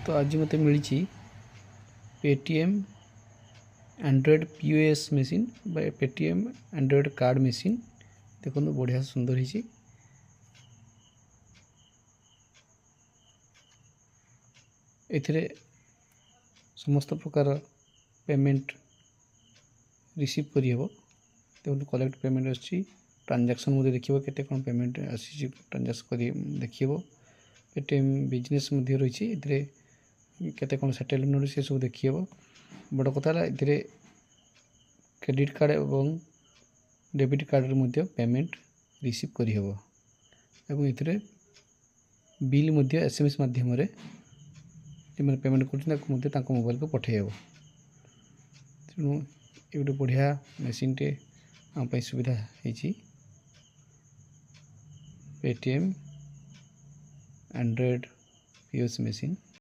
तो आज मत मिली Paytm android POS machine Paytm android card machine देखो बढ़िया सुंदर ही एथिरे समस्त प्रकार पेमेंट रिसीव करी हेबो। देखो कलेक्ट पेमेंट आछि ट्रांजैक्शन मध्ये देखिबो केते कोन पेमेंट आछि ट्रांजैक्शन करी देखिबो। पेटीएम बिजनेस मध्ये रहिछि एथिरे केते कोन सेटलमेंट से सब देखिबो। बड़ कथा एथिरे क्रेडिट कार्ड एवं डेबिट कार्ड मध्ये पेमेंट रिसीव करी हेबो एवं एथिरे बिल मध्ये एसएमएस माध्यम रे जे पेमेंट कर मोबाइल को पठेब। तेणु ये गोटे बढ़िया मेसीन टे आम सुविधा है पेटीएम एंड्रॉयड पीओएस मशीन।